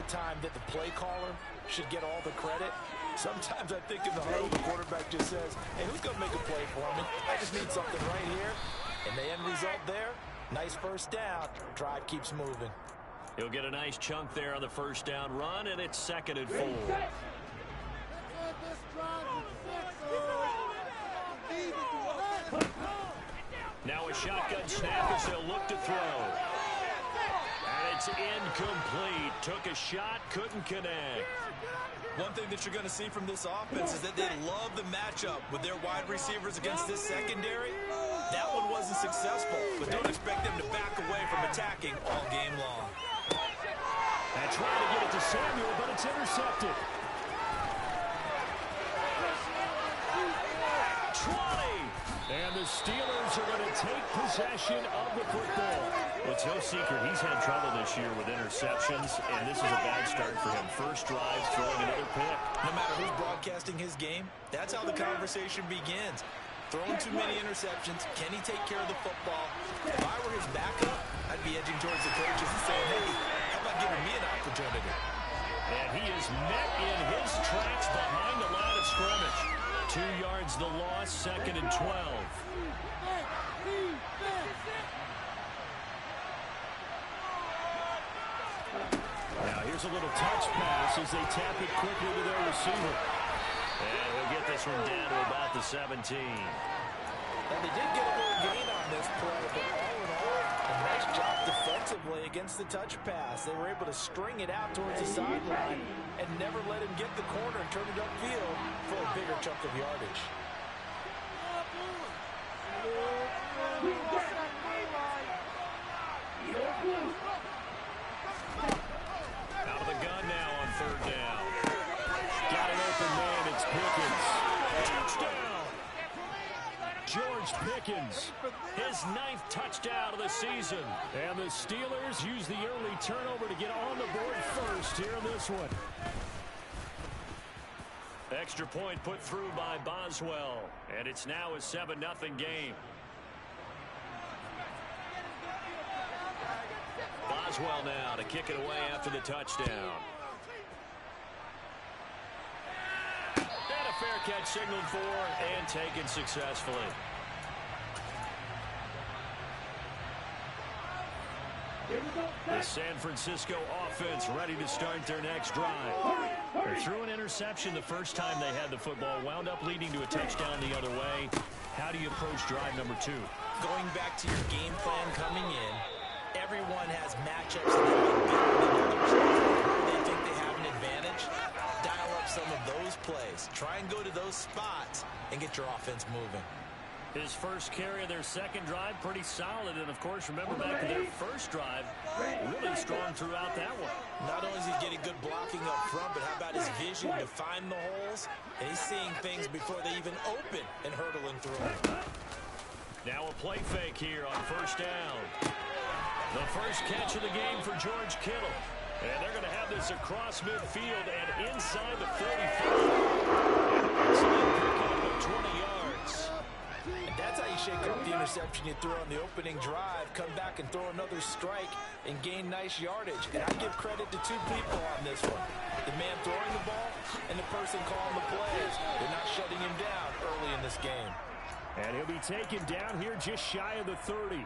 the time that the play caller should get all the credit. Sometimes I think in the huddle, the quarterback just says, hey, who's going to make a play for me? I just need something right here. And the end result there, nice first down. Drive keeps moving. He'll get a nice chunk there on the first down run, and it's 2nd and 4. Now a shotgun snap as they'll look to throw. And it's incomplete. Took a shot, couldn't connect. One thing that you're going to see from this offense is that they love the matchup with their wide receivers against this secondary. That one wasn't successful, but don't expect them to back away from attacking all game long. And trying to get it to Samuel, but it's intercepted. 20! And the Steelers are going to take possession of the football. Well, it's no secret he's had trouble this year with interceptions, and this is a bad start for him. First drive, throwing another pick. No matter who's broadcasting his game, that's how the conversation begins. Throwing too many interceptions, can he take care of the football? If I were his backup, I'd be edging towards the coaches and saying, hey, how about giving me an opportunity? And he is met in his tracks behind the line of scrimmage. 2 yards the loss, 2nd and 12. Now here's a little touch pass as they tap it quickly to their receiver. And he'll get this one down to about the 17. And they did get a little gain on this play, but all in all, a nice job defensively against the touch pass. They were able to string it out towards the sideline and never let him get the corner and turn it upfield for a bigger chunk of yardage. Out of the gun now on 3rd down. Got an open man, it's Pickens. Touchdown! George Pickens, his 9th touchdown of the season. And the Steelers use the early turnover to get on the board first here in this one. Extra point put through by Boswell. And it's now a 7-0 game. Boswell now to kick it away after the touchdown. And a fair catch signaled for and taken successfully. The San Francisco offense ready to start their next drive. They threw an interception the first time they had the football, wound up leading to a touchdown the other way. How do you approach drive number 2? Going back to your game plan coming in, everyone has matchups that have been better than others. They think they have an advantage. Dial up some of those plays. Try and go to those spots and get your offense moving. His first carry of their second drive, pretty solid. And, of course, remember back to their first drive, really strong throughout that one. Not only is he getting good blocking up front, but how about his vision to find the holes? And he's seeing things before they even open and hurdling through them. Now a play fake here on 1st down. The first catch of the game for George Kittle. And they're going to have this across midfield and inside the 45. Excellent pickup of 20 yards. And that's how you shake up the interception you threw on the opening drive. Come back and throw another strike and gain nice yardage. And I give credit to 2 people on this one. The man throwing the ball and the person calling the plays. They're not shutting him down early in this game. And he'll be taken down here just shy of the 30.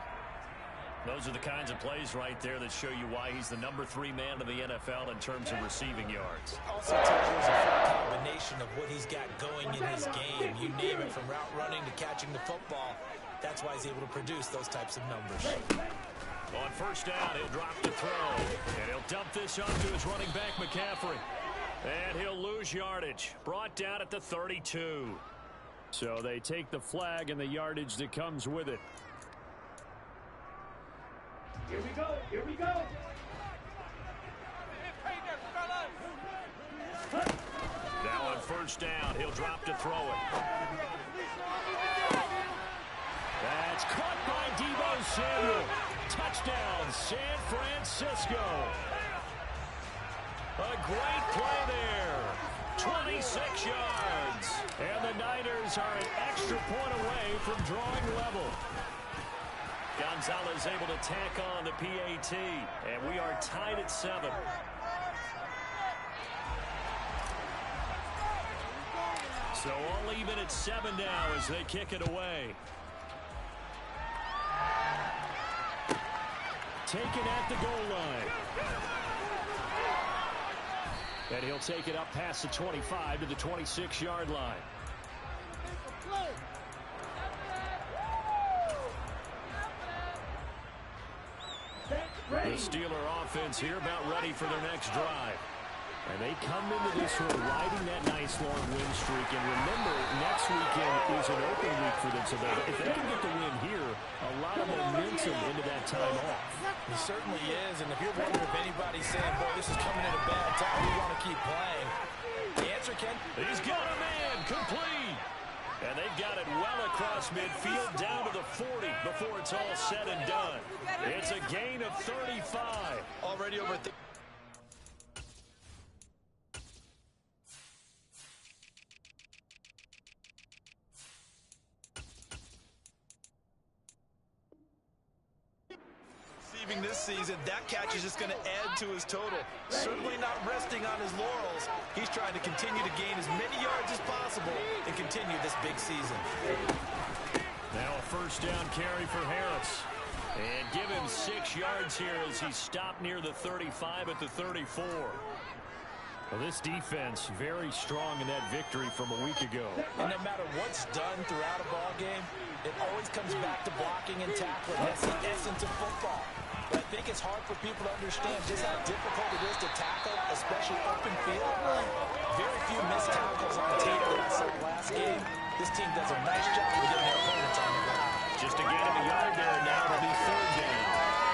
Those are the kinds of plays right there that show you why he's the number 3 man in the NFL in terms of receiving yards. Also tells you it's a full combination of what he's got going in his game. You name it, from route running to catching the football. That's why he's able to produce those types of numbers. On 1st down, he'll drop to throw. And he'll dump this off to his running back, McCaffrey. And he'll lose yardage. Brought down at the 32. So they take the flag and the yardage that comes with it. Here we go. Here we go. Now on 1st down, he'll drop to throw it. That's caught by Deebo Samuel. Touchdown, San Francisco. A great play there. 26 yards. And the Niners are an extra point away from drawing level. Gonzalez able to tack on the PAT. And we are tied at 7. So all even at 7 now as they kick it away. Taken at the goal line. And he'll take it up past the 25 to the 26-yard line. The Steeler offense here about ready for their next drive. And they come into this one riding that nice long win streak. And remember, next weekend is an open week for them. So if they can get the win here, a lot of momentum into that time off. He certainly is. And if you're wondering if anybody's saying, boy, this is coming at a bad time, we want to keep playing, the answer, Ken? He's got a man complete. And they've got it well across midfield down to the 40 before it's all said and done. It's a gain of 35. Already over this season. That catch is just going to add to his total. Certainly not resting on his laurels. He's trying to continue to gain as many yards as possible and continue this big season. Now a first down carry for Harris. And give him 6 yards here as he stopped near the 35 at the 34. Well, this defense very strong in that victory from a week ago. And no matter what's done throughout a ball game, it always comes back to blocking and tackling. That's the essence of football. But I think it's hard for people to understand just how difficult it is to tackle, especially open field. Very few missed tackles on tape that I saw last game. This team does a nice job of getting their opponents on the ground. Just a gain of a yard there, and now it'll be third down.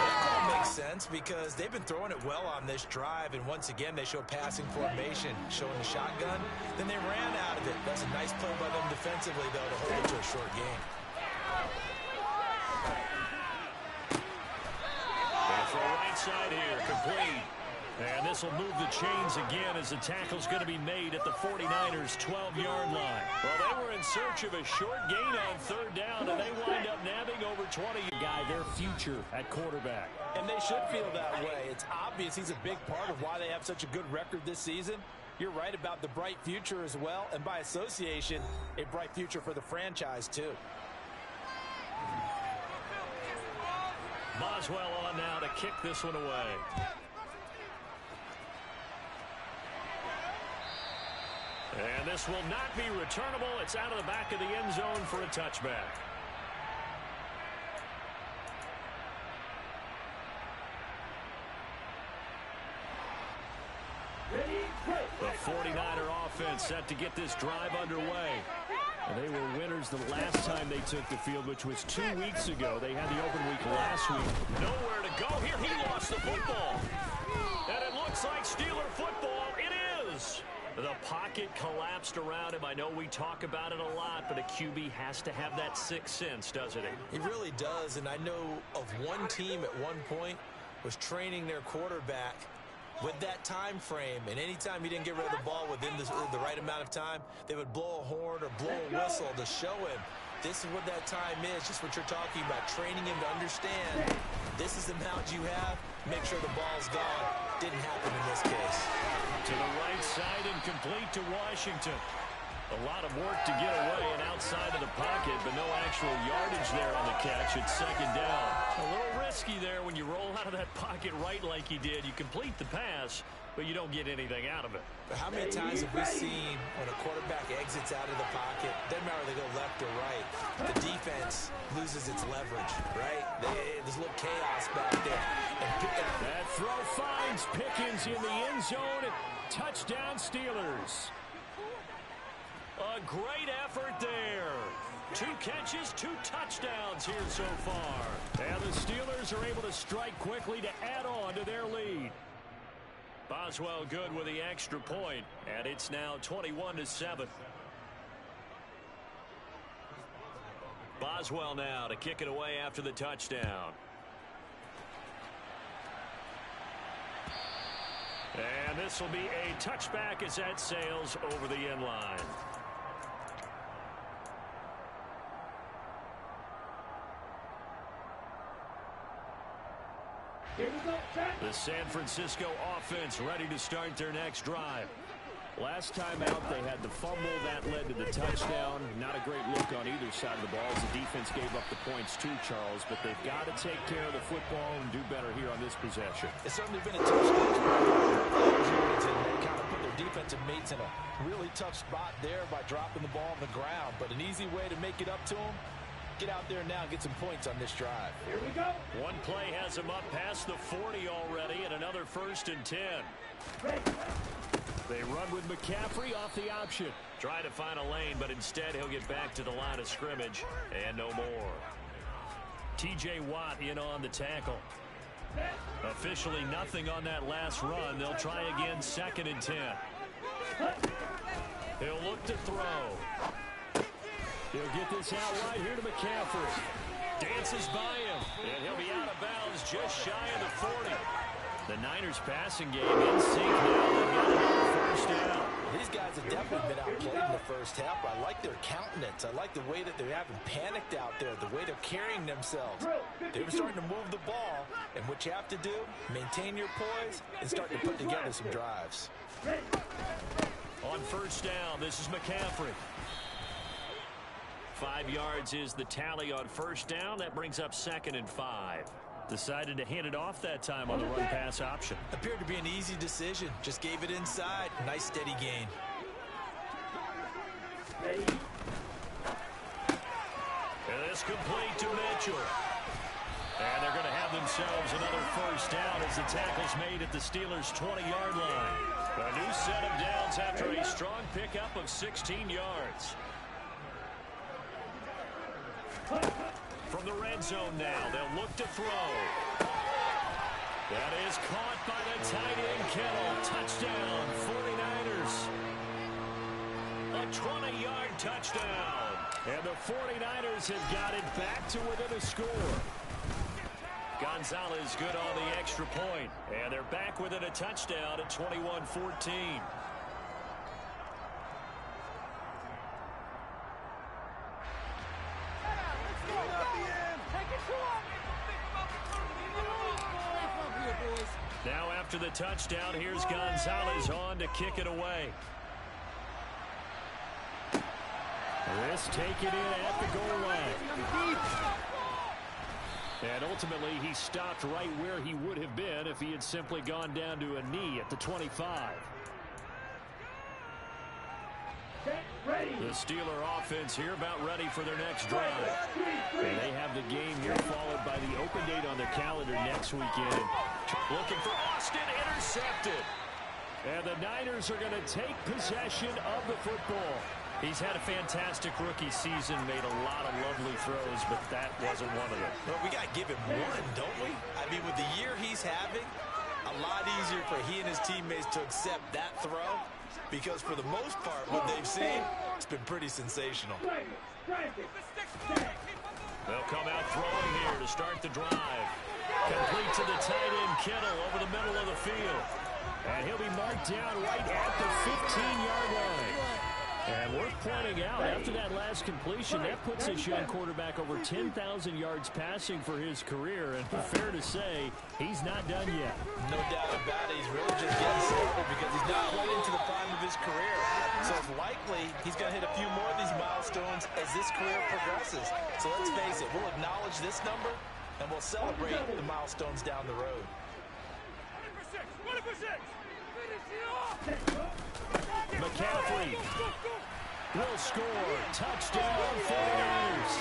That all makes sense because they've been throwing it well on this drive, and once again they show passing formation, showing the shotgun. Then they ran out of it. That's a nice play by them defensively, though, to hold it to a short game. From right side here, complete. And this will move the chains again as the tackle's going to be made at the 49ers' 12-yard line. Well, they were in search of a short gain on third down, and they wind up nabbing over 20. Guy, their future at quarterback. And they should feel that way. It's obvious he's a big part of why they have such a good record this season. You're right about the bright future as well, and by association, a bright future for the franchise, too. Boswell on now to kick this one away. And this will not be returnable. It's out of the back of the end zone for a touchback. The 49er offense set to get this drive underway. And they were winners the last time they took the field, which was 2 weeks ago. They had the open week last week. Nowhere to go here. He lost the football. And it looks like Steeler football. It is. The pocket collapsed around him. I know we talk about it a lot, but a QB has to have that sixth sense, doesn't he? He really does. And I know of one team at one point was training their quarterback with that time frame, and anytime he didn't get rid of the ball within the right amount of time, they would blow a horn or blow a whistle to show him this is what that time is, just what you're talking about, training him to understand this is the amount you have, make sure the ball's gone. Didn't happen in this case. To the right side and complete to Washington. A lot of work to get away and outside of the pocket, but no actual yardage there on the catch. It's second down. A little risky there when you roll out of that pocket right like he did. You complete the pass, but you don't get anything out of it. But how many times have we seen when a quarterback exits out of the pocket, doesn't matter whether they go left or right, the defense loses its leverage, right? There's a little chaos back there. That throw finds Pickens in the end zone. Touchdown Steelers. A great effort there. 2 catches, 2 touchdowns here so far. And the Steelers are able to strike quickly to add on to their lead. Boswell good with the extra point, and it's now 21-7. Boswell now to kick it away after the touchdown. And this will be a touchback as that sails over the end line. The San Francisco offense ready to start their next drive. Last time out, they had the fumble. That led to the touchdown. Not a great look on either side of the ball as the defense gave up the points too, Charles. But they've got to take care of the football and do better here on this possession. It's certainly been a tough stretch. They kind of put their defensive mates in a really tough spot there by dropping the ball on the ground. But an easy way to make it up to them, get out there now and get some points on this drive. Here we go. One play has them up past the 40 already, and another 1st and 10. They run with McCaffrey off the option. Try to find a lane, but instead he'll get back to the line of scrimmage and no more. T.J. Watt in on the tackle. Officially nothing on that last run. They'll try again 2nd and 10. He'll look to throw. He'll get this out right here to McCaffrey. Dances by him, and he'll be out of bounds just shy of the 40. The Niners passing game in sync now. They've got another 1st down. These guys have definitely been outplayed in the first half. I like their countenance. I like the way that they haven't panicked out there, the way they're carrying themselves. They were starting to move the ball, and what you have to do, maintain your poise and start to put together some drives. On 1st down, this is McCaffrey. 5 yards is the tally on 1st down. That brings up 2nd and 5. Decided to hand it off that time on the run-pass option. Appeared to be an easy decision. Just gave it inside. Nice steady gain. And this complete to Mitchell. And they're going to have themselves another 1st down as the tackle's made at the Steelers' 20-yard line. A new set of downs after a strong pickup of 16 yards. From the red zone now, they'll look to throw. That is caught by the tight end, Kittle. Touchdown, 49ers. A 20-yard touchdown. And the 49ers have got it back to within a score. Gonzalez good on the extra point. And they're back within a touchdown at 21-14. Now after the touchdown, here's Gonzalez on to kick it away. This take it in at the goal line. And ultimately, he stopped right where he would have been if he had simply gone down to a knee at the 25. The Steeler offense here about ready for their next drive. And they have the game here followed by the open date on their calendar next weekend. Looking for Austin, intercepted. And the Niners are going to take possession of the football. He's had a fantastic rookie season, made a lot of lovely throws, but that wasn't one of them. Well, we got to give him one, don't we? I mean, with the year he's having, a lot easier for he and his teammates to accept that throw. Because for the most part, what they've seen, it's been pretty sensational. They'll come out throwing here to start the drive. Complete to the tight end, Kittle, over the middle of the field. And he'll be marked down right at the 15-yard line. And worth pointing out, after that last completion, that puts this young quarterback over 10,000 yards passing for his career. And fair to say, he's not done yet. No doubt about it. He's really just getting started because he's not quite into the prime of his career. So it's likely he's going to hit a few more of these milestones as this career progresses. So let's face it, we'll acknowledge this number, and we'll celebrate the milestones down the road. McCaffrey will score. Touchdown, 49ers.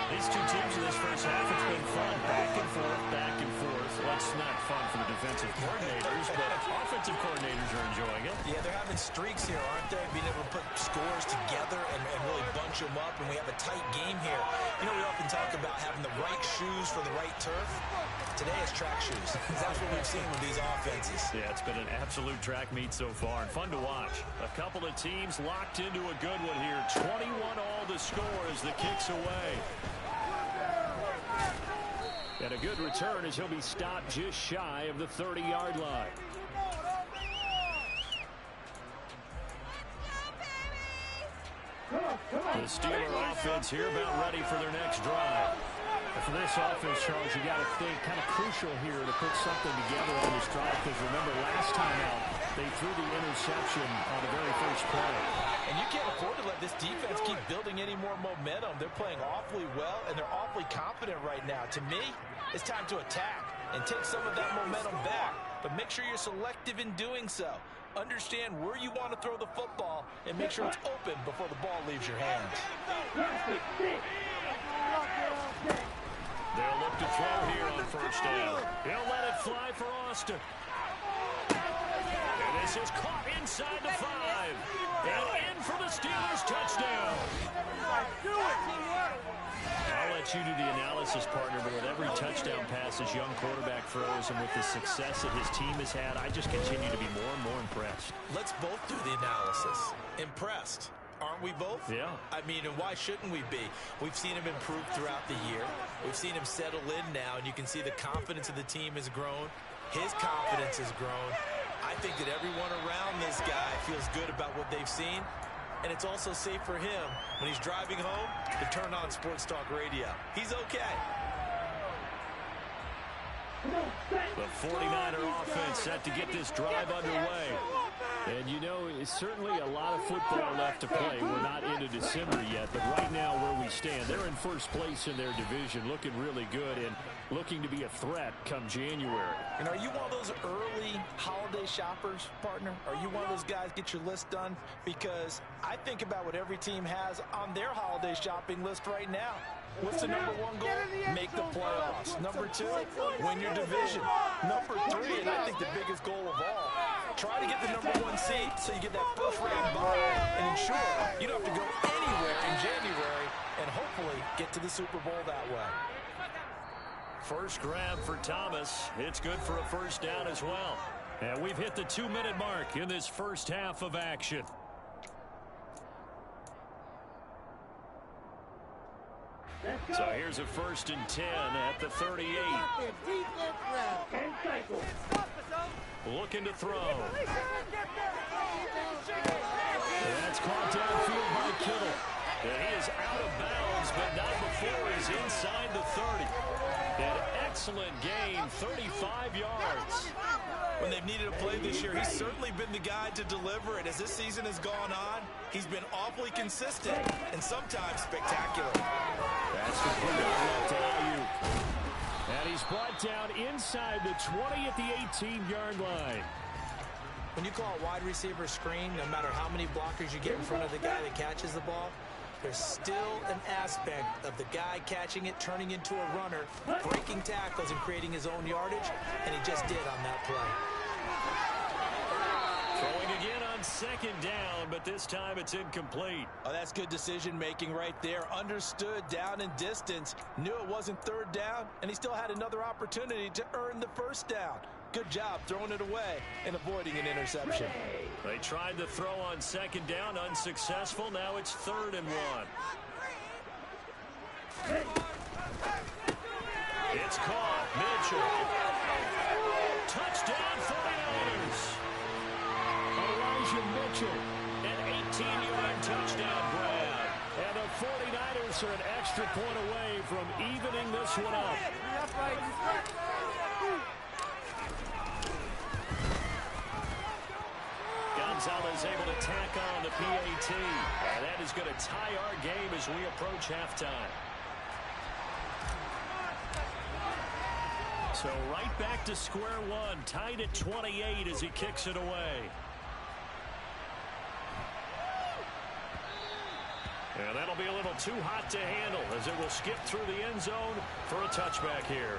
These two teams in this first half, it's been fun. Back and forth, back and forth. Well, it's not fun for the defensive coordinators, but offensive coordinators are enjoying it. Yeah, they're having streaks here, aren't they? Being able to put scores together and really bunch them up, and we have a tight game here. You know, we often talk about having the right shoes for the right turf. Today is track shoes. That's what we've seen with these offenses. Yeah, it's been an absolute track meet so far, and fun to watch. A couple of teams locked into a good one here. 21 all to score as the kick's away. And a good return as he'll be stopped just shy of the 30-yard line. The Steeler offense here about ready for their next drive. For this offense, Charles, you got to think kind of crucial here to put something together on this drive, because remember last time out they threw the interception on the very first play. And you can't afford to let this defense keep building any more momentum. They're playing awfully well, and they're awfully confident right now. To me, it's time to attack and take some of that momentum back, but make sure you're selective in doing so. Understand where you want to throw the football and make sure it's open before the ball leaves your hands. They'll look to throw here on first down. He'll let it fly for Austin. And this is caught inside the 5. And in for the Steelers touchdown. I'll let you do the analysis, partner, but with every touchdown pass his young quarterback throws and with the success that his team has had, I just continue to be more and more impressed. Let's both do the analysis. Impressed. Aren't we both? Yeah. I mean, and why shouldn't we be? We've seen him improve throughout the year. We've seen him settle in now, and you can see the confidence of the team has grown. His confidence has grown. I think that everyone around this guy feels good about what they've seen, and it's also safe for him when he's driving home to turn on Sports Talk Radio. He's okay. The 49er offense set to get this drive underway. And, you know, it's certainly a lot of football left to play. We're not into December yet, but right now where we stand, they're in first place in their division, looking really good and looking to be a threat come January. And are you one of those early holiday shoppers, partner? Are you one of those guys get your list done? Because I think about what every team has on their holiday shopping list right now. What's the number 1 goal? Make the playoffs. Number 2, win your division. Number 3, and I think the biggest goal of all, try to get the number 1 seed so you get that first round bye and ensure you don't have to go anywhere in January and hopefully get to the Super Bowl that way. First grab for Thomas. It's good for a first down as well. And we've hit the 2-minute mark in this first half of action. So here's a 1st and 10 at the 38. Looking to throw. That's caught downfield by Kittle. And he is out of bounds, but not before he's inside the 30. An excellent gain, 35 yards. When they've needed a play this year, he's certainly been the guy to deliver it. As this season has gone on, he's been awfully consistent and sometimes spectacular. That's the put out left to Ayuk. And he's brought down inside the 20 at the 18-yard line. When you call a wide receiver screen, no matter how many blockers you get in front of the guy that catches the ball, there's still an aspect of the guy catching it, turning into a runner, breaking tackles and creating his own yardage, and he just did on that play. Throwing again on 2nd down, but this time it's incomplete. Oh, that's good decision-making right there. Understood down and distance, knew it wasn't 3rd down, and he still had another opportunity to earn the 1st down. Good job throwing it away and avoiding an interception. They tried to throw on 2nd down, unsuccessful. Now it's 3rd and 1. It's caught. Mitchell. Touchdown 49ers. Elijah Mitchell. An 18-yard touchdown grab. And the 49ers are an extra point away from evening this one up. Gonzalez able to tack on the PAT. And that is going to tie our game as we approach halftime. So right back to square one, tied at 28 as he kicks it away. And that'll be a little too hot to handle as it will skip through the end zone for a touchback here.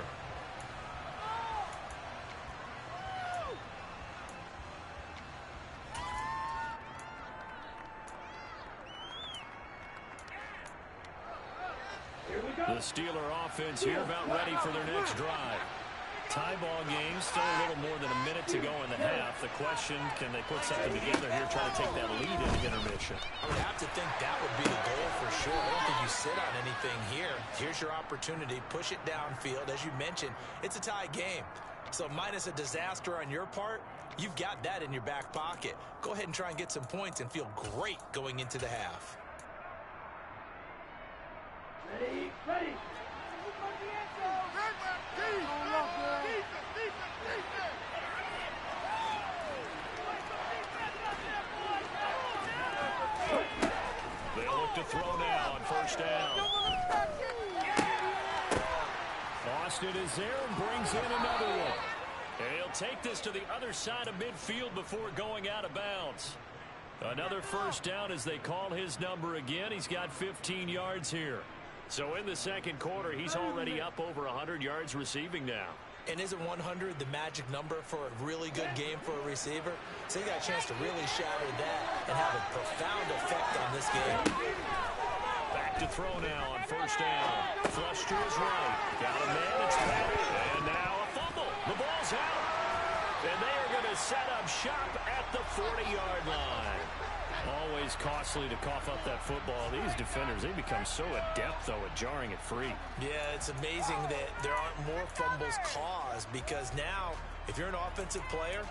The Steeler offense here about ready for their next drive. Tie ball game, still a little more than a minute to go in the half. The question, can they put something together here, try to take that lead in the intermission? I would have to think that would be the goal for sure. I don't think you sit on anything here. Here's your opportunity. Push it downfield. As you mentioned, it's a tie game. So minus a disaster on your part, you've got that in your back pocket. Go ahead and try and get some points and feel great going into the half. Ready, ready. look to throw now on first down. Austin is there and brings in another one. And he'll take this to the other side of midfield before going out of bounds. Another first down as they call his number again. He's got 15 yards here. So in the second quarter, he's already up over 100 yards receiving now. And isn't 100 the magic number for a really good game for a receiver? So he got a chance to really shatter that and have a profound effect on this game. Back to throw now on first down. Flush to his right. Got a man, it's Petty. And now a fumble. The ball's out. And they are going to set up shop at the 40-yard line. Always costly to cough up that football. These defenders, they become so adept, though, at jarring it free. Yeah, it's amazing that there aren't more fumbles caused because now, if you're an offensive player,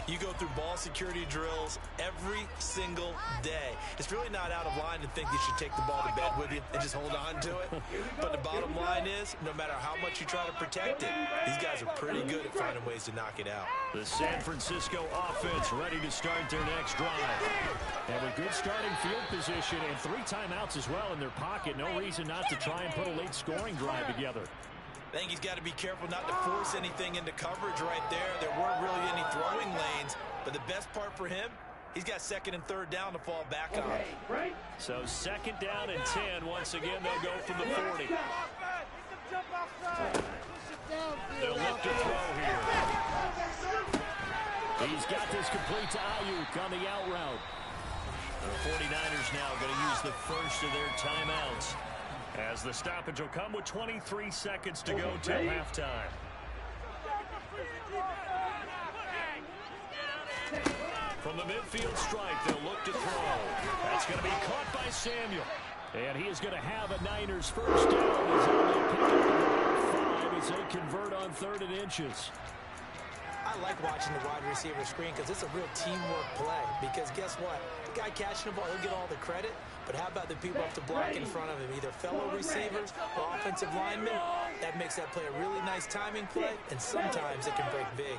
you go through ball security drills every single day. It's really not out of line to think you should take the ball to bed with you and just hold on to it. But the bottom line is, no matter how much you try to protect it, these guys are pretty good at finding ways to knock it out. The San Francisco offense ready to start their next drive. They have a good starting field position and 3 timeouts as well in their pocket. No reason not to try and put a late scoring drive together. I think he's got to be careful not to force anything into coverage right there. There weren't really any throwing lanes, but the best part for him, he's got second and third down to fall back on. So second down and 10. Once again, they'll go from the 40. They'll look to throw here. He's got this complete to Ayuk on the out route. The 49ers now going to use the first of their timeouts, as the stoppage will come with 23 seconds to go till halftime. From the midfield stripe, they'll look to throw. That's going to be caught by Samuel. And he is going to have a Niners first down as they pick up about 5 as they convert on 3rd and inches. I like watching the wide receiver screen because it's a real teamwork play. Because guess what? The guy catching the ball, he'll get all the credit. But how about the people up to block in front of him? Either fellow receivers or offensive linemen. That makes that play a really nice timing play, and sometimes it can break big.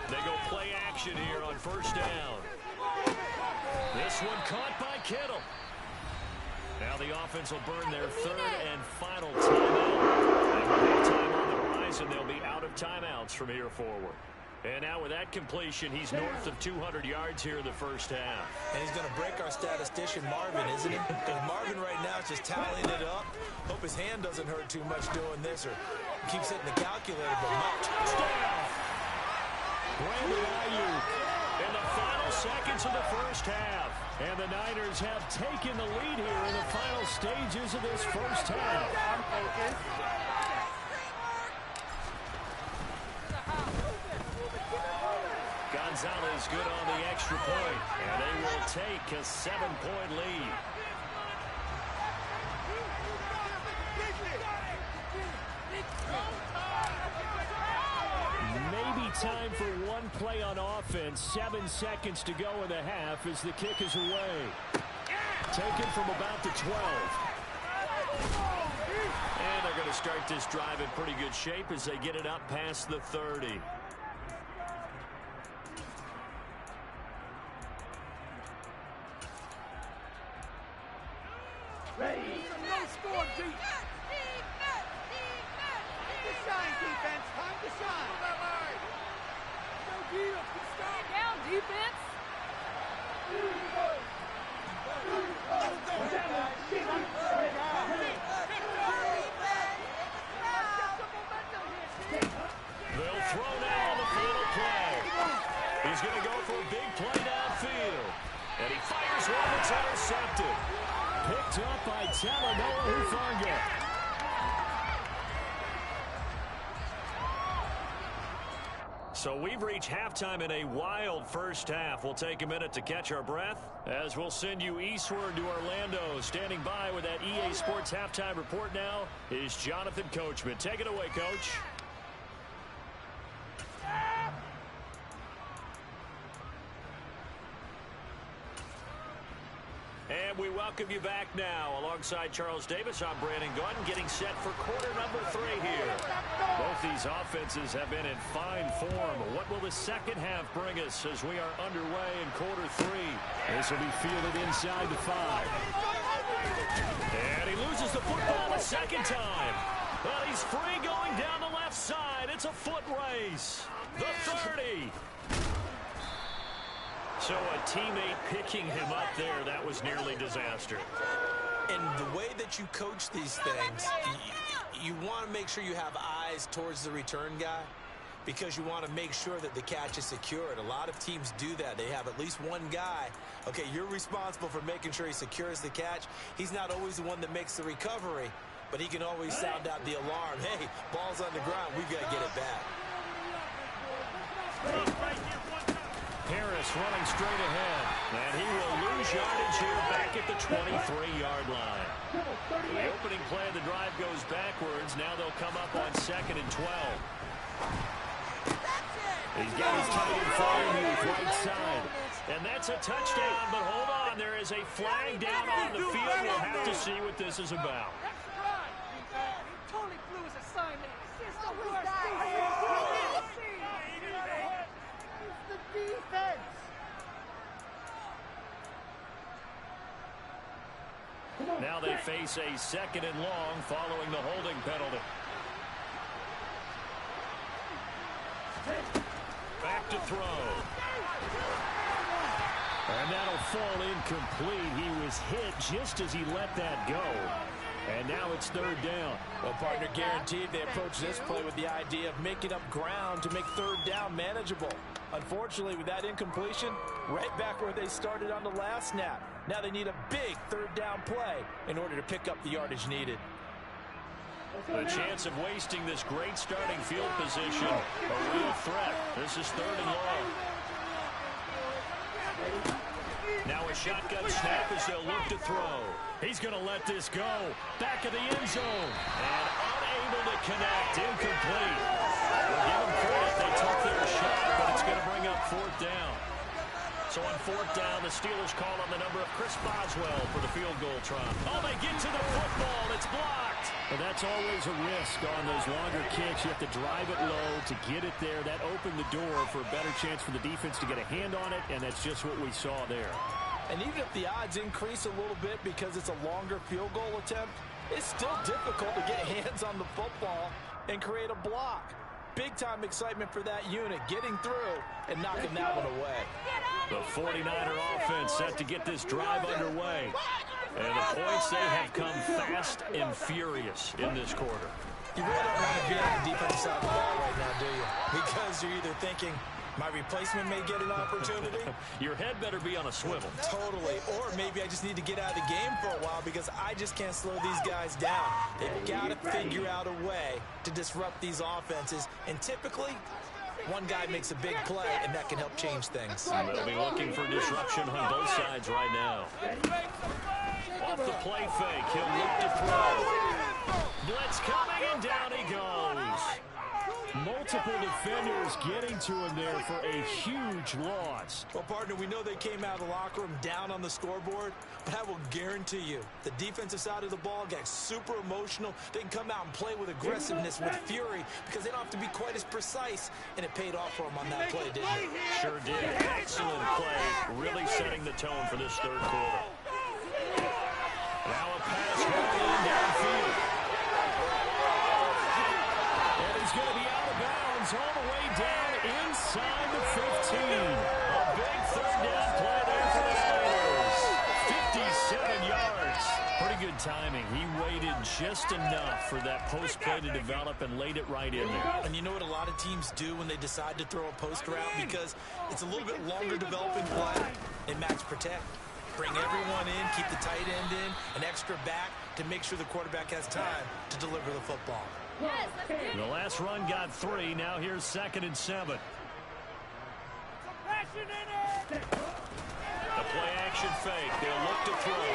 They go play action here on first down. This one caught by Kittle. Now the offense will burn their 3rd and final timeout. And with time on the horizon, they'll be out of timeouts from here forward. And now with that completion, he's north of 200 yards here in the first half. And he's going to break our statistician Marvin, isn't he? Because Marvin right now is just tallying it up. Hope his hand doesn't hurt too much doing this or keeps hitting the calculator. But touchdown! Brandon Ayuk in the final seconds of the first half. And the Niners have taken the lead here in the final stages of this first half. Gonzalez good on the extra point, and they will take a 7-point lead. Maybe time for one play on offense. 7 seconds to go in the half as the kick is away. Taken from about the 12. And they're going to start this drive in pretty good shape as they get it up past the 30. Ready. No score, deep. To shine, defense. Time to shine. No deal. Stand down, defense. They'll throw now on the final play. He's going to go for a big play downfield. And he fires one that's intercepted. Picked up by Talanoa Hufanga. So we've reached halftime in a wild first half. We'll take a minute to catch our breath as we'll send you eastward to Orlando. Standing by with that EA Sports halftime report now is Jonathan Coachman. Take it away, Coach. And And we welcome you back now. Alongside Charles Davis, I'm Brandon Gordon, getting set for quarter number 3 here. Both these offenses have been in fine form. What will the second half bring us as we are underway in quarter 3? This will be fielded inside the 5. And he loses the football a second time. But he's free going down the left side. It's a foot race. The 30. So a teammate picking him up there, that was nearly disaster. And the way that you coach these things, you want to make sure you have eyes towards the return guy because you want to make sure that the catch is secured. A lot of teams do that. They have at least one guy. Okay, you're responsible for making sure he secures the catch. He's not always the one that makes the recovery, but he can always sound out the alarm. Hey, ball's on the ground. We've got to get it back. Harris running straight ahead, and he will lose yardage here back at the 23-yard line. The opening play of the drive goes backwards. Now they'll come up on 2nd and 12. He's got his tight end Freiermuth right side. And that's a touchdown, but hold on. There is a flag down on the field. We'll have to see what this is about. Totally blew his assignment. It's the worst Defense. Now they face a 2nd and long following the holding penalty. Back to throw. And that'll fall incomplete. He was hit just as he let that go. And now it's 3rd down. Well, partner, guaranteed they approach this play with the idea of making up ground to make 3rd down manageable. Unfortunately, with that incompletion, right back where they started on the last snap. Now they need a big 3rd down play in order to pick up the yardage needed. The chance of wasting this great starting field position, a real threat. This is 3rd and long. Now a shotgun snap as they'll look to throw. He's going to let this go. Back of the end zone. And unable to connect. Incomplete. We'll give them credit. They took their shot, but it's going to bring up 4th down. So on 4th down, the Steelers call on the number of Chris Boswell for the field goal try. Oh, they get to the football. It's blocked. Well, that's always a risk on those longer kicks. You have to drive it low to get it there. That opened the door for a better chance for the defense to get a hand on it, and that's just what we saw there. And even if the odds increase a little bit because it's a longer field goal attempt, it's still difficult to get hands on the football and create a block. Big-time excitement for that unit, getting through and knocking that one away. The 49er offense set to get this drive underway. And the points, they have come fast and furious in this quarter. You really don't want to be on the defensive side of the ball right now, do you? Because you're either thinking, my replacement may get an opportunity. Your head better be on a swivel. Totally. Or maybe I just need to get out of the game for a while because I just can't slow these guys down. They've got to figure out a way to disrupt these offenses. And typically, one guy makes a big play, and that can help change things. They'll be looking for disruption on both sides right now. Off the play fake, he'll look to throw. Blitz coming, and down he goes. Multiple defenders getting to him there for a huge loss. Well, partner, we know they came out of the locker room down on the scoreboard, but I will guarantee you the defensive side of the ball got super emotional. They can come out and play with aggressiveness, with fury, because they don't have to be quite as precise, and it paid off for them on that play, didn't it? Sure did. Excellent play, really setting the tone for this 3rd quarter. Now a pass rolling downfield. And he's going to be out of bounds all the way down inside the 15. A big 3rd down play there for the Steelers. 57 yards. Pretty good timing. He waited just enough for that post play to develop and laid it right in there. And you know what a lot of teams do when they decide to throw a post route? Because it's a little bit longer developing play. They max protect. Bring everyone in, keep the tight end in, an extra back to make sure the quarterback has time to deliver the football. The last run got 3. Now here's 2nd and 7. A play-action fake. They'll look to throw.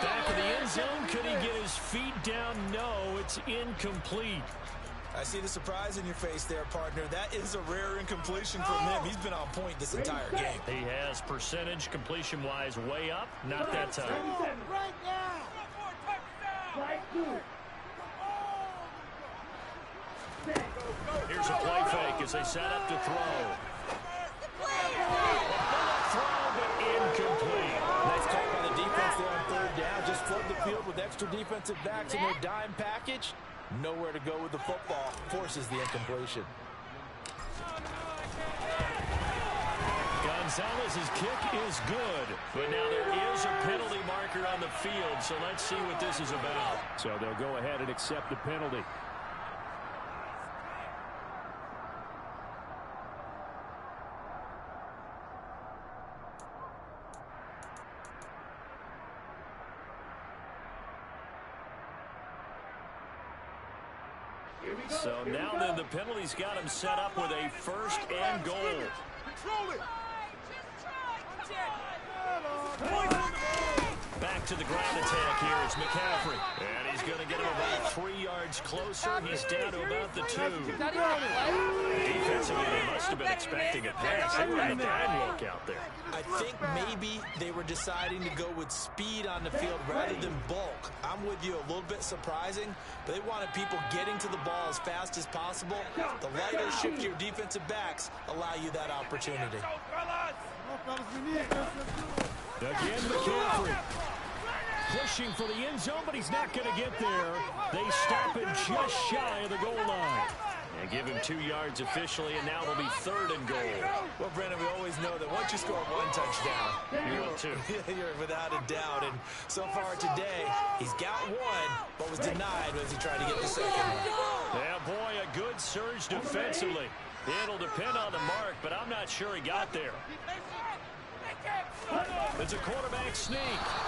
Back of the end zone. Could he get his feet down? No, it's incomplete. I see the surprise in your face there, partner. That is a rare incompletion from him. He's been on point this entire game. He has percentage completion-wise way up. Not that time. Right now. Here's a play fake as they set up to throw. Throw, but incomplete. Nice call by the defense there on third down. Just flood the field with extra defensive backs in their dime package. Nowhere to go with the football. Forces the incompletion. Gonzalez's kick is good, but now there is a penalty marker on the field, so let's see what this is about. So they'll go ahead and accept the penalty. So now then the penalty's got him set up with a first and goal. Control it. Back to the ground attack here is McCaffrey. And he's going to get him about 3 yards closer. He's down to about the 2. Defensively, they must have been expecting a pass. They were in the bad look out there. I think maybe they were deciding to go with speed on the field rather than bulk. I'm with you, a little bit surprising, but they wanted people getting to the ball as fast as possible. The lighter, shiftier defensive backs allow you that opportunity. Again, McCaffrey pushing for the end zone, but he's not going to get there. They stop him just shy of the goal line. And give him 2 yards officially, and now it'll be third and goal. Well, Brandon, we always know that once you score one touchdown, you're you're without a doubt. And so far today, he's got one, but was denied as he tried to get the second one. Yeah, boy, a good surge defensively. It'll depend on the mark, but I'm not sure he got there. It's a quarterback sneak.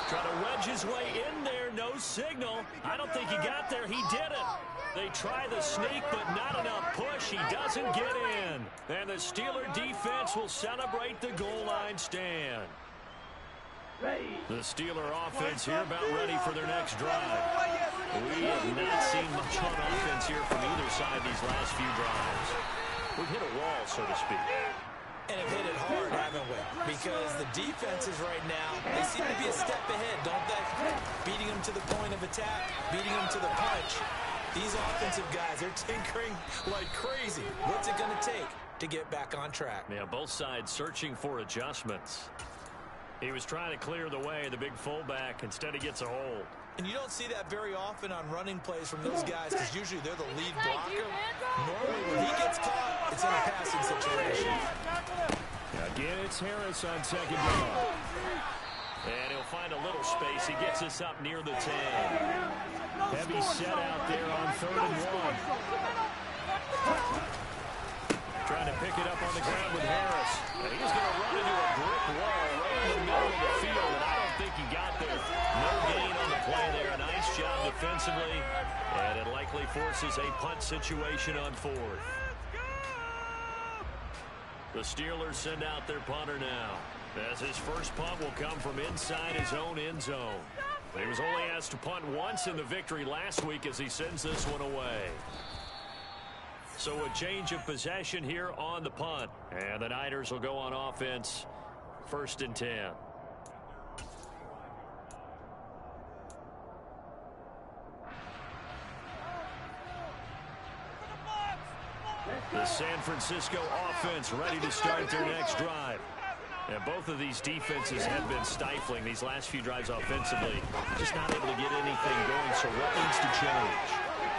Trying to wedge his way in there. No signal. I don't think he got there. He didn't. They try the sneak, but not enough push. He doesn't get in. And the Steeler defense will celebrate the goal line stand. The Steeler offense here about ready for their next drive. We have not seen much on offense here from either side these last few drives. We've hit a wall, so to speak. And have hit it hard, haven't we? Because the defenses right now, they seem to be a step ahead, don't they? Beating them to the point of attack, beating them to the punch. These offensive guys, they're tinkering like crazy. What's it going to take to get back on track? Yeah, both sides searching for adjustments. He was trying to clear the way, the big fullback. Instead, he gets a hold. And you don't see that very often on running plays from those guys because usually they're the lead blocker. Normally, when he gets caught, it's in a passing situation. Again, it's Harris on second down. And he'll find a little space. He gets us up near the 10. Heavy set out there on 3rd and 1. Trying to pick it up on the ground with Harris. And he's going to run into a brick wall right in the middle of the field, and I don't think he got there. No gain on the play there. Nice job defensively, and it likely forces a punt situation on 4th. The Steelers send out their punter now, as his first punt will come from inside his own end zone. He was only asked to punt once in the victory last week as he sends this one away. So a change of possession here on the punt. And the Niners will go on offense, 1st and 10. The San Francisco offense ready to start their next drive. And both of these defenses have been stifling these last few drives offensively. Just not able to get anything going, so what needs to change?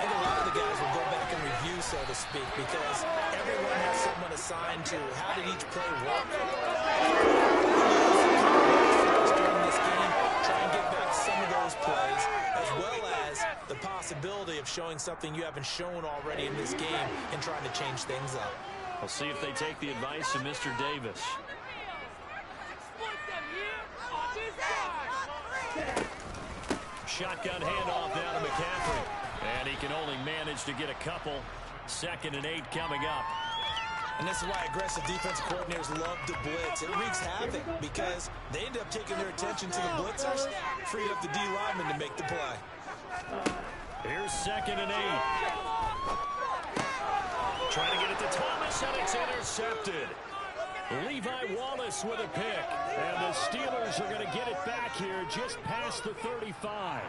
I think a lot of the guys will go back and review, so to speak, because everyone has someone assigned to how did each play work. During this game, try and get back some of those plays, as well as the possibility of showing something you haven't shown already in this game and trying to change things up. We'll see if they take the advice of Mr. Davis. Shotgun handoff down to McCaffrey. And he can only manage to get a couple. 2nd and 8 coming up. And this is why aggressive defensive coordinators love to blitz. It wreaks havoc because they end up taking their attention to the blitzers, freed up the D lineman to make the play. Here's 2nd and 8. Trying to get it to Thomas, and it's intercepted. Levi Wallace with a pick. And the Steelers are going to get it back here just past the 35.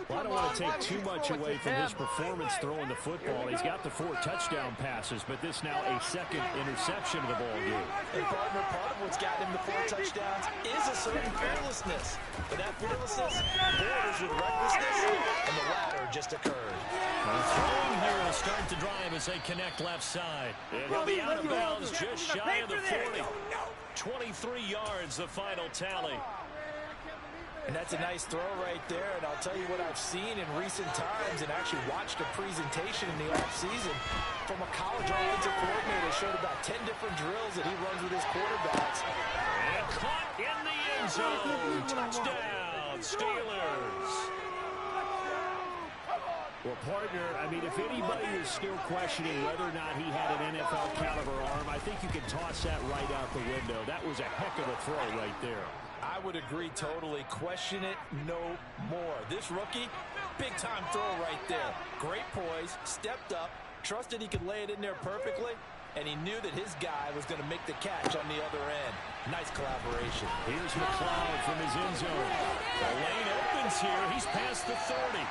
Well, I don't want to take too much away from his performance throwing the football. He's got the 4 touchdown passes, but this now a second interception of the ball game. And partner, part of what's gotten him the 4 touchdowns is a certain fearlessness. But that fearlessness borders with recklessness, and the latter just occurred. Throwing here to start the drive as they connect left side. And he'll be out of bounds just shy of the 40. 23 yards, the final tally. And that's a nice throw right there. And I'll tell you what I've seen in recent times and actually watched a presentation in the offseason from a college offensive coordinator. Showed about 10 different drills that he runs with his quarterbacks. And caught in the end zone. Touchdown, Steelers. Well, partner, I mean, if anybody is still questioning whether or not he had an NFL caliber arm, I think you can toss that right out the window. That was a heck of a throw right there. I would agree totally. Question it no more. This rookie, big-time throw right there. Great poise, stepped up, trusted he could lay it in there perfectly, and he knew that his guy was going to make the catch on the other end. Nice collaboration. Here's McLeod from his end zone. The lane opens here. He's past the 30.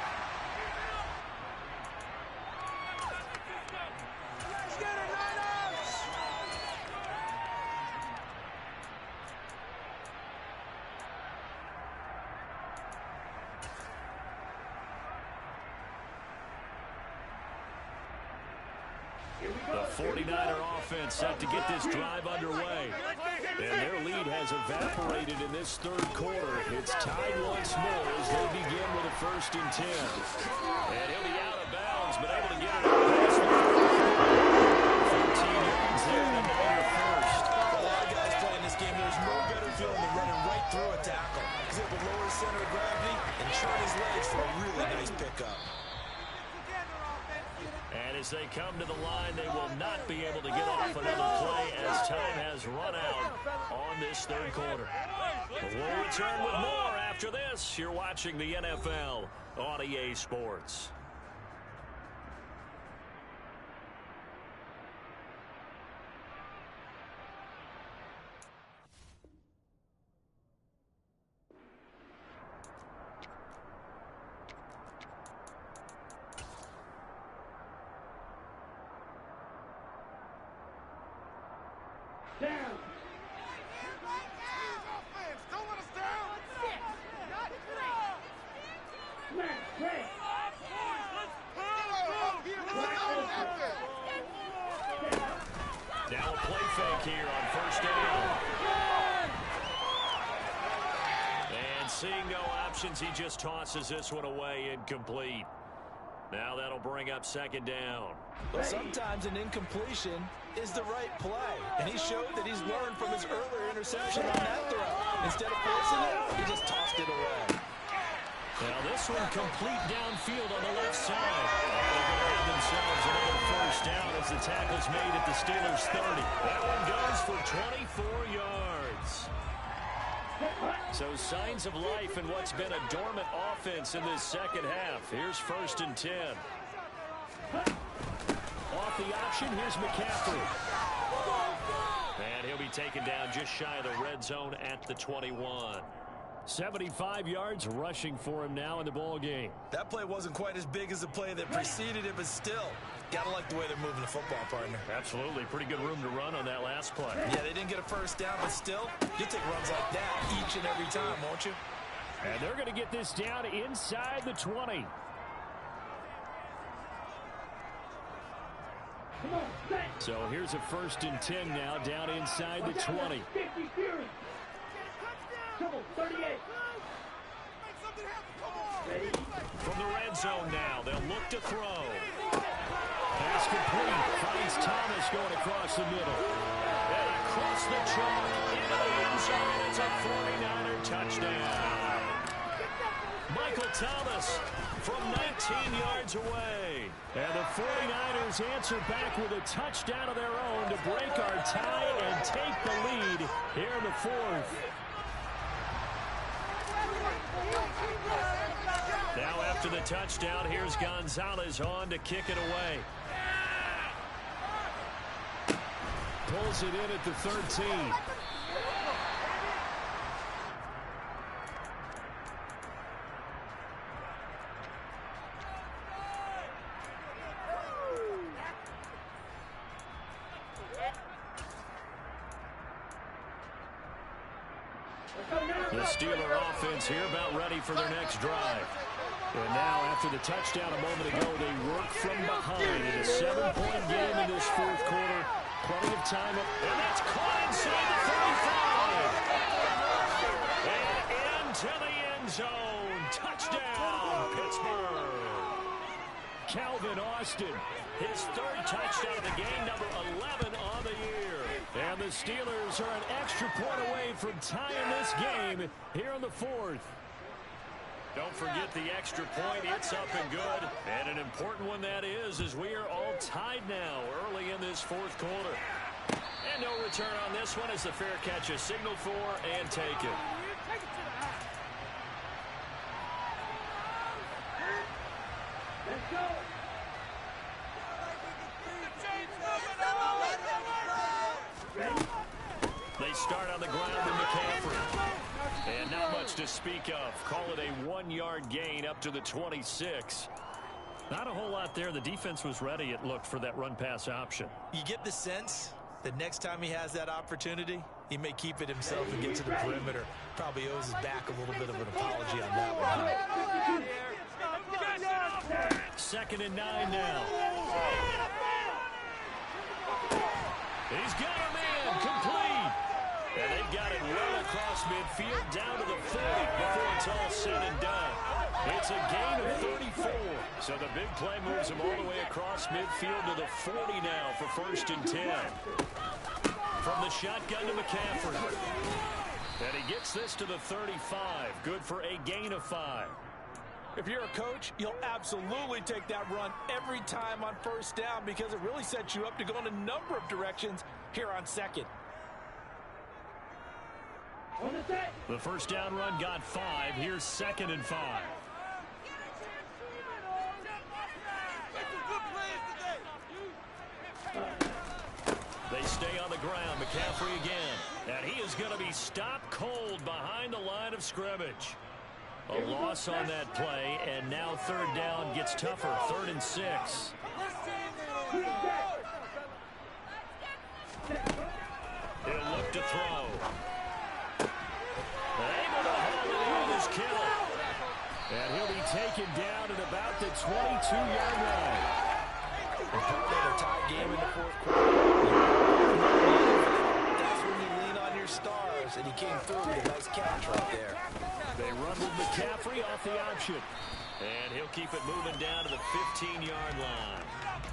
The 49er offense set to get this drive underway. And their lead has evaporated in this third quarter. It's tied once more as they begin with a 1st and 10. And he'll be out of bounds, but able to get it out past the 15 yards there to know your first. A lot of guys playing this game. There's no better feeling than running right through a tackle. He's able to lower his center of gravity and churn his legs for a really nice pickup. And as they come to the line, they will not be able to get off another play as time has run out on this third quarter. We'll return with more after this. You're watching the NFL on EA Sports. Now a play fake here on 1st down. And seeing no options, he just tosses this one away, incomplete. Now that'll bring up 2nd down. Well, sometimes an incompletion is the right play. And he showed that he's learned from his earlier interception on that throw. Instead of forcing it, he just tossed it away. Now this one complete downfield on the left side. They're going to have themselves another 1st down as the tackle's made at the Steelers' 30. That one goes for 24 yards. So signs of life in what's been a dormant offense in this second half. Here's 1st and 10. Off the option, here's McCaffrey. And he'll be taken down just shy of the red zone at the 21. 75 yards rushing for him now in the ball game. That play wasn't quite as big as the play that preceded it, but still, gotta like the way they're moving the football, partner. Absolutely. Pretty good room to run on that last play. Yeah, they didn't get a 1st down, but still, you'll take runs like that each and every time, won't you? And they're going to get this down inside the 20. So here's a 1st and 10 now down inside the 20. From the red zone now, they'll look to throw. Pass complete. Finds Thomas going across the middle. And across the chalk into the end zone. It's a 49er touchdown. Michael Thomas from 19 yards away. And the 49ers answer back with a touchdown of their own to break our tie and take the lead here in the 4th. Now after the touchdown, here's Gonzalez on to kick it away. pulls it in at the 13. The Steeler offense here about ready for their next drive. And now, after the touchdown a moment ago, they work from behind in a 7-point game in this fourth quarter. Plenty of time. And that's caught inside the 35. And into the end zone. Touchdown, Pittsburgh. Calvin Austin, his third touchdown of the game, number 11 on the year. And the Steelers are an extra point away from tying this game here in the fourth. Don't forget the extra point. It's up and good. And an important one that is, as we are all tied now early in this fourth quarter. And no return on this one as the fair catch is signaled for and taken. Let's go. They start on the ground with McCaffrey. And not much to speak of. Call it a 1-yard gain up to the 26. Not a whole lot there. The defense was ready, it looked, for that run-pass option. You get the sense that next time he has that opportunity, he may keep it himself and get to the perimeter. Probably owes his back a little bit of an apology on that one. Second and 9 now. He's got a man complete. And they've got it well across midfield down to the 40 before it's all said and done. It's a gain of 34. So the big play moves him all the way across midfield to the 40 now for first and 10. From the shotgun to McCaffrey. And he gets this to the 35. Good for a gain of 5. If you're a coach, you'll absolutely take that run every time on first down because it really sets you up to go in a number of directions here on second. The first down run got 5. Here's second and 5. They stay on the ground. McCaffrey again. And he is going to be stopped cold behind the line of scrimmage. A loss on that play, and now third down gets tougher. 3rd and 6. He'll look to throw. Able to hold it in with his Kittle. And he'll be taken down at about the 22-yard line. Another tie game in the fourth quarter. That's when you lean on your stars, and he came through with a nice catch right there. They run with McCaffrey off the option. And he'll keep it moving down to the 15-yard line.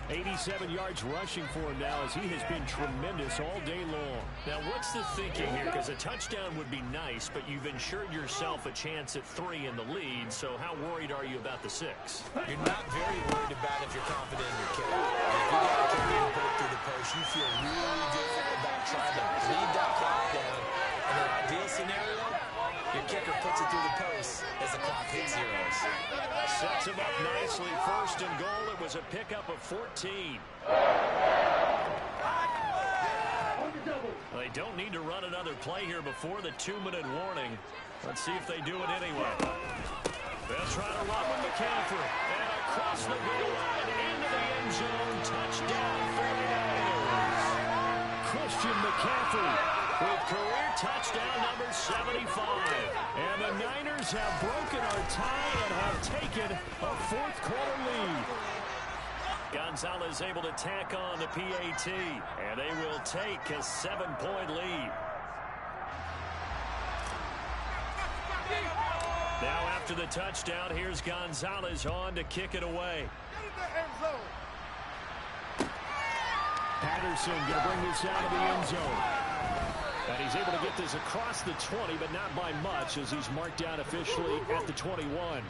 87 yards rushing for him now as he has been tremendous all day long. Now, what's the thinking here? Because a touchdown would be nice, but you've ensured yourself a chance at 3 in the lead, so how worried are you about the 6? You're not very worried about if you're confident in your kicker. If you got to carry and put it through the post, you feel really good about trying to bleed that clock down. In an ideal scenario, your kicker puts it through the post as the clock hits zeros. Sets him up nicely. First and goal. It was a pickup of 14. They don't need to run another play here before the 2-minute warning. Let's see if they do it anyway. They'll try to run with McCaffrey. And across the goal line into the end zone. Touchdown, 49ers. Christian McCaffrey with career touchdown number 75. And the Niners have broken our tie and have taken a fourth quarter lead. Gonzalez able to tack on the PAT, and they will take a 7-point lead. Now after the touchdown, here's Gonzalez on to kick it away. Patterson going to bring this out of the end zone. And he's able to get this across the 20, but not by much as he's marked down officially at the 21.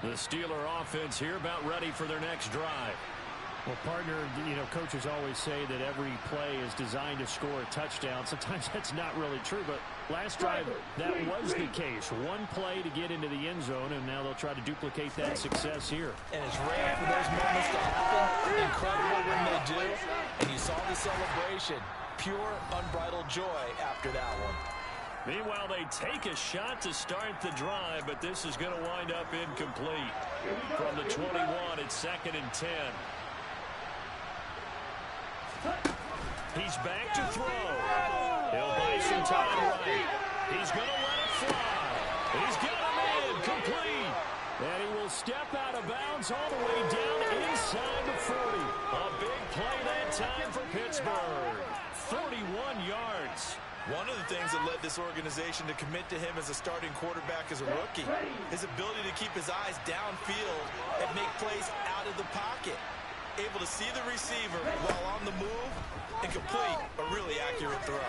The Steeler offense here about ready for their next drive. Well, partner, coaches always say that every play is designed to score a touchdown. Sometimes that's not really true, but last drive, that was the case. One play to get into the end zone, and now they'll try to duplicate that success here. And it's rare for those moments to happen. Incredible when they do. And you saw the celebration. Pure, unbridled joy after that one. Meanwhile, they take a shot to start the drive, but this is going to wind up incomplete. From the 21, it's 2nd and 10. He's back to throw. He'll buy some time right. He's going to let it fly. He's got him in, complete. And he will step out of bounds all the way down inside the 40. A big play that time for Pittsburgh. 41 yards. One of the things that led this organization to commit to him as a starting quarterback as a rookie, his ability to keep his eyes downfield and make plays out of the pocket. Able to see the receiver while on the move and complete a really accurate throw.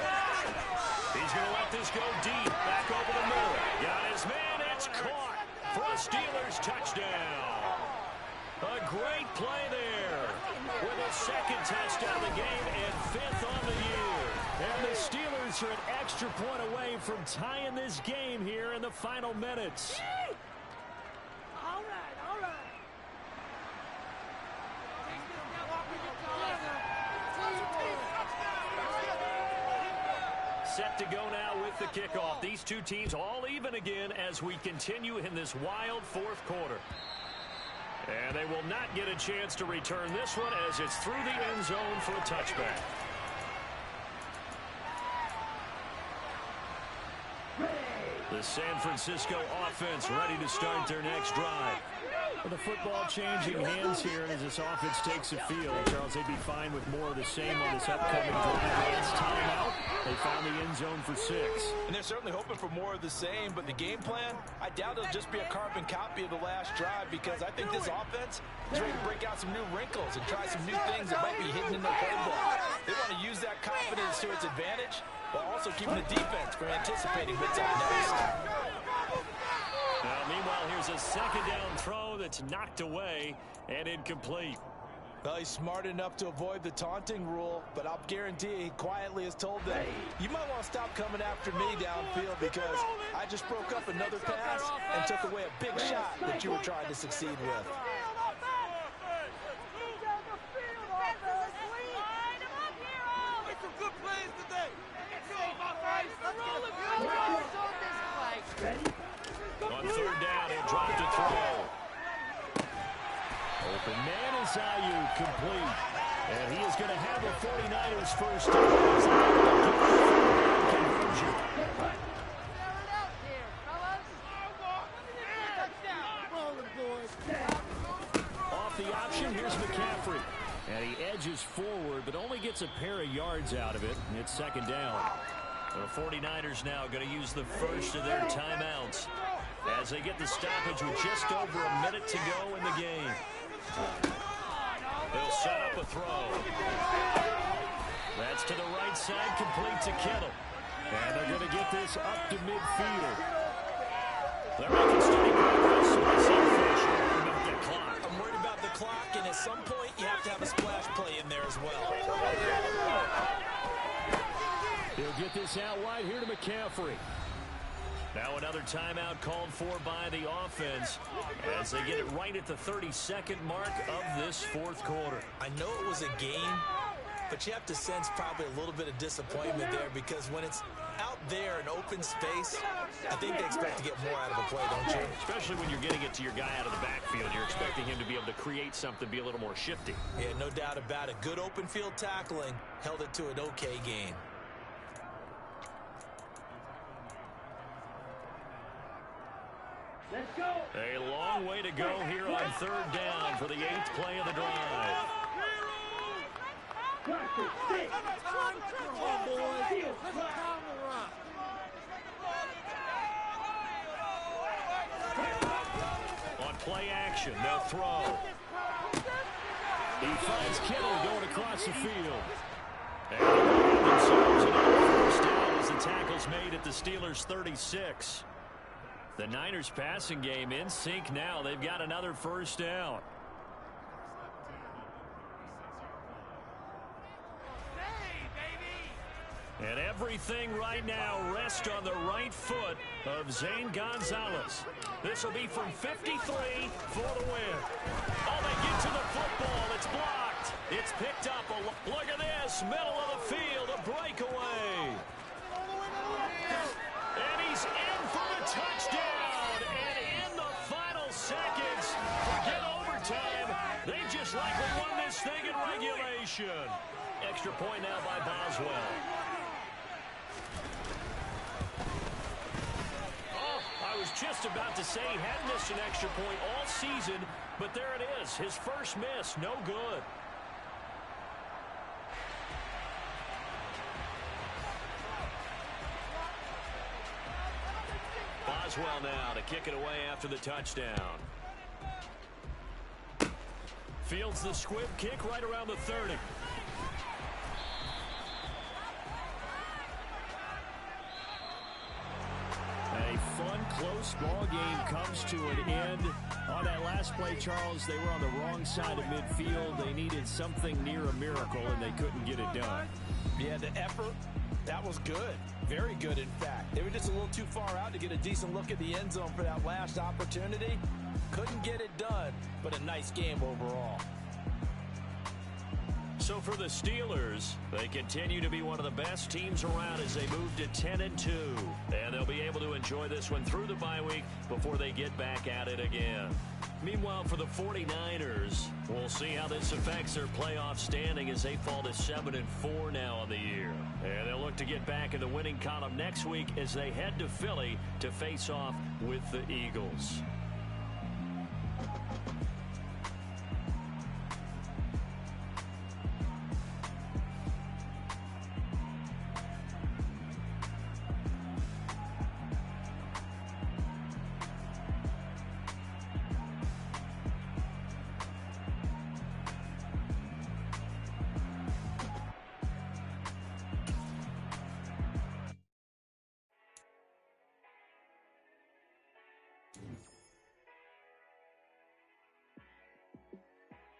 He's going to let this go deep. Back over the middle. Got his man. It's caught for a Steelers touchdown. A great play there with a 2nd touchdown of the game and 5th on the year. And the Steelers are an extra point away from tying this game here in the final minutes. All right. Set to go now with the kickoff. These two teams all even again as we continue in this wild 4th quarter. And they will not get a chance to return this one as it's through the end zone for a touchback. The San Francisco offense ready to start their next drive. With the football changing hands here as this offense takes the field. Charles, they'd be fine with more of the same on this upcoming drive. Last time out, they found the end zone for 6. And they're certainly hoping for more of the same, but the game plan, I doubt it'll just be a carbon copy of the last drive because I think this offense is ready to break out some new wrinkles and try some new things that might be hidden in their playbook. They want to use that confidence to its advantage while also keeping the defense from anticipating what's up next. Now, meanwhile, here's a 2nd down throw that's knocked away and incomplete. Well, he's smart enough to avoid the taunting rule, but I'll guarantee he quietly has told them, you might want to stop coming after me downfield because I just broke up another pass and took away a big shot that you were trying to succeed with. On 3rd down, he'll drop to throw. Open man is Ayuk, complete. And he is going to have a 49ers first down. Off the option, here's McCaffrey. And he edges forward, but only gets a pair of yards out of it. And it's 2nd down. The 49ers now going to use the first of their timeouts as they get the stoppage with just over a minute to go in the game. They'll set up a throw. That's to the right side, complete to Kittle. And they're going to get this up to midfield. They're making steady progress. About the clock. I'm worried about the clock, and at some point you have to have a splash play in there as well. He'll get this out wide here to McCaffrey. Now another timeout called for by the offense as they get it right at the 32nd mark of this 4th quarter. I know it was a game, but you have to sense probably a little bit of disappointment there because when it's out there in open space, I think they expect to get more out of a play, don't you? Especially when you're getting it to your guy out of the backfield. You're expecting him to be able to create something, be a little more shifty. Yeah, no doubt about it. Good open field tackling held it to an okay gain. Let's go. A long way to go here on 3rd down for the 8th play of the drive. On play action, they'll throw. He finds Kittle going across the field. And themselves another first down as the tackle's made at the Steelers' 36. The Niners passing game in sync now. They've got another first down. And everything right now rests on the right foot of Zane Gonzalez. This will be from 53 for the win. Oh, they get to the football. It's blocked. It's picked up. Look at this. Middle of the field. A breakaway. And he's in for the touchdown. And in the final seconds, forget overtime. They just likely won this thing in regulation. Extra point now by Boswell. I was just about to say he hadn't missed an extra point all season, but there it is. His first miss, no good. Boswell now to kick it away after the touchdown. Fields the squib kick right around the 30. A fun, close ball game comes to an end. On that last play, Charles, they were on the wrong side of midfield. They needed something near a miracle, and they couldn't get it done. Yeah, the effort, that was good. Very good, in fact. They were just a little too far out to get a decent look at the end zone for that last opportunity. Couldn't get it done, but a nice game overall. So for the Steelers, they continue to be one of the best teams around as they move to 10-2. And they'll be able to enjoy this one through the bye week before they get back at it again. Meanwhile, for the 49ers, we'll see how this affects their playoff standing as they fall to 7-4 now on the year. And they'll look to get back in the winning column next week as they head to Philly to face off with the Eagles.